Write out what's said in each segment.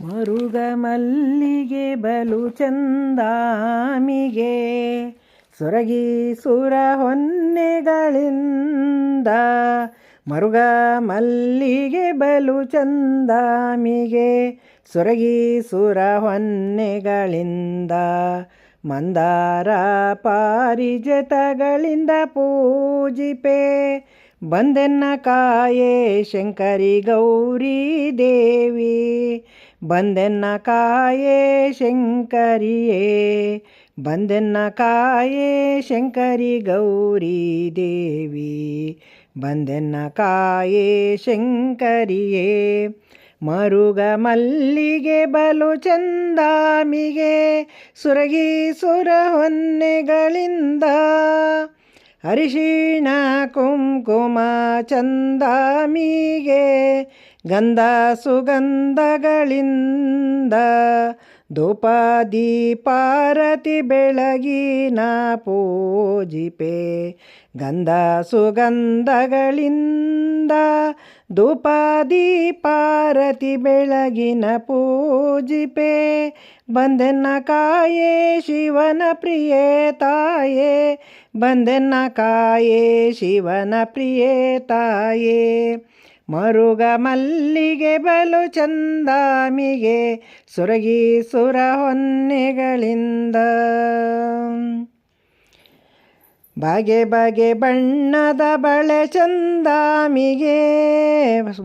ಮರುಗ ಮಲ್ಲಿಗೆ ಬಲು ಚಂದಾಮಿಗೆ ಸೊರಗಿ ಸುರ ಹೊನ್ನೆಗಳಿಂದ ಮರುಗ ಮಲ್ಲಿಗೆ ಬಲು ಚಂದಾಮಿಗೆ ಸೊರಗಿ ಸುರ ಹೊನ್ನೆಗಳಿಂದ ಮಂದಾರ ಪಾರಿಜಾತಗಳಿಂದ ಪೂಜಿಪೆ ಬಂದೆನ್ನ ಕಾಯೇ ಶಂಕರಿ ಗೌರಿ ದೇವಿ ಬಂದೆನ್ನ ಕಾಯೇ ಶಂಕರಿಯೇ ಬಂದೆನ್ನ ಕಾಯೇ ಶಂಕರಿ ಗೌರಿ ದೇವಿ ಬಂದೆನ್ನ ಕಾಯೇ ಶಂಕರಿಯೇ ಮರುಗ ಮಲ್ಲಿಗೆ ಬಲು ಚಂದಾಮಿಗೆ ಸುರಗಿ ಸುರ ಹೊನ್ನೆಗಳಿಂದ ಅರಿಶಿಣ ಕುಂಕುಮ ಚಂದಾಮಿಗೆ ಗಂಧ ಸುಗಂಧಗಳಿಂದ ಧೂಪ ದೀಪಾರತಿ ಬೆಳಗಿನ ಪೂಜಿಪೆ ಗಂಧ ಸುಗಂಧಗಳಿಂದ ಧೂಪ ದೀಪಾರತಿ ಬೆಳಗಿನ ಪೂಜಿಪೆ ಬಂದೆನ್ನ ಕಾಯೇ ಶಿವನ ಪ್ರಿಯೇ ತಾಯೇ ಬಂದೆನ್ನ ಕಾಯೇ ಶಿವನ ಪ್ರಿಯೇ ತಾಯೇ ಮರುಗ ಮಲ್ಲಿಗೆ ಬಲು ಚಂದಾಮಿಗೆ ಸೊರಗಿ ಸುರ ಹೊನ್ನೆಗಳಿಂದ ಬಗೆ ಬಗೆ ಬಣ್ಣದ ಬಳೆ ಚಂದಾಮಿಗೆ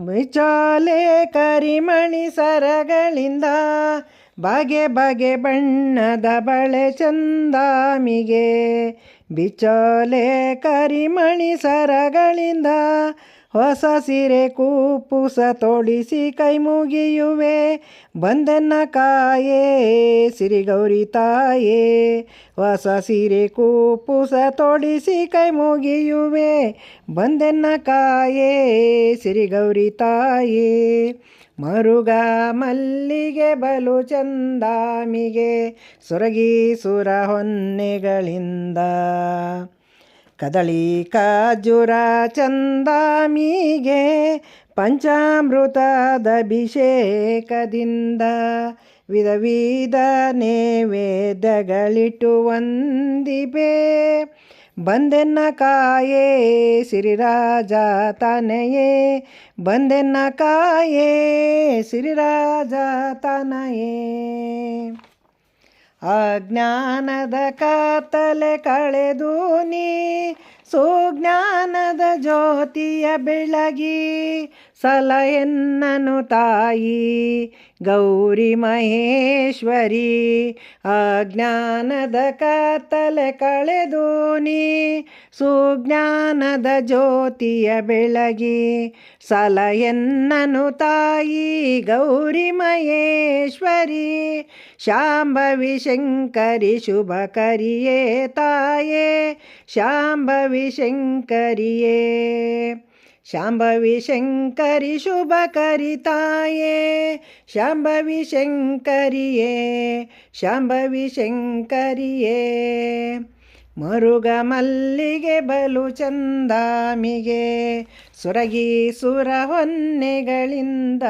ಬಿಚಾಲೆ ಕರಿಮಣಿ ಸರಗಳಿಂದ ಬಗೆ ಬಗೆ ಬಣ್ಣದ ಬಳೆ ಚಂದಾಮಿಗೆ ಬಿಚಾಲೆ ಕರಿಮಣಿ ಸರಗಳಿಂದ ಹೊಸ ಸೀರೆ ಕೂಪುಸ ತೊಡಿಸಿ ಕೈ ಮುಗಿಯುವೆ ಬಂದೆನ್ನ ಕಾಯೇ ಸಿರಿಗೌರಿ ತಾಯೇ ಹೊಸ ಸೀರೆ ಕೂಪುಸ ತೊಡಿಸಿ ಕೈ ಮುಗಿಯುವೆ ಬಂದೆನ್ನ ಕಾಯೇ ಸಿರಿಗೌರಿ ತಾಯೇ ಮರುಗ ಮಲ್ಲಿಗೆ ಬಲು ಚಂದಾಮಿಗೆ ಸೊರಗಿ ಸುರ ಹೊನ್ನೆಗಳಿಂದ ಕದಳಿ ಖರ್ಜೂರ ಚಂದಾಮಿಗೆ ಪಂಚಾಮೃತದ ಅಭಿಷೇಕದಿಂದ ವಿಧ ವಿಧ ನೈವೇದ್ಯಗಳಿಟ್ಟು ವಂದಿಪೆ ಬಂದೆನ್ನ ಕಾಯೇ ಸಿರಿರಾಜ ತನಯೇ ಬಂದೆನ್ನ ಕಾಯೇ ಸಿರಿರಾಜ ತನಯೇ ಅಜ್ಞಾನದ ಕತ್ತಲೆ ಕಳೆದು ನೀ ಸುಜ್ಞಾನದ ಜ್ಯೋತಿಯ ಬೆಳಗಿ ಸಲಹೆನ್ನನು ತಾಯಿ ಗೌರಿ ಮಹೇಶ್ವರಿ ಅಜ್ಞಾನದ ಕತ್ತಲೆ ಕಳೆದು ನೀ ಸುಜ್ಞಾನದ ಜ್ಯೋತಿಯ ಬೆಳಗಿ ಸಲಹೆನ್ನನು ತಾಯಿ ಗೌರಿ ಮಹೇಶ್ವರಿ ಶಾಂಭವಿ ಶಂಕರಿ ಶುಭಕರಿಯೇ ತಾಯೇ ಶಾಂಭವಿ ಶಂಕರಿಯೇ ಶಾಂಭವಿ ಶಂಕರಿ ಶುಭಕರಿ ತಾಯೇ ಶಾಂಭವಿ ಶಂಕರಿಯೇ ಶಾಂಭವಿ ಶಂಕರಿಯೇ ಮರುಗ ಮಲ್ಲಿಗೆ ಬಲು ಚಂದಾಮಿಗೆ ಸೊರಗಿ ಸುರ ಹೊನ್ನೆಗಳಿಂದ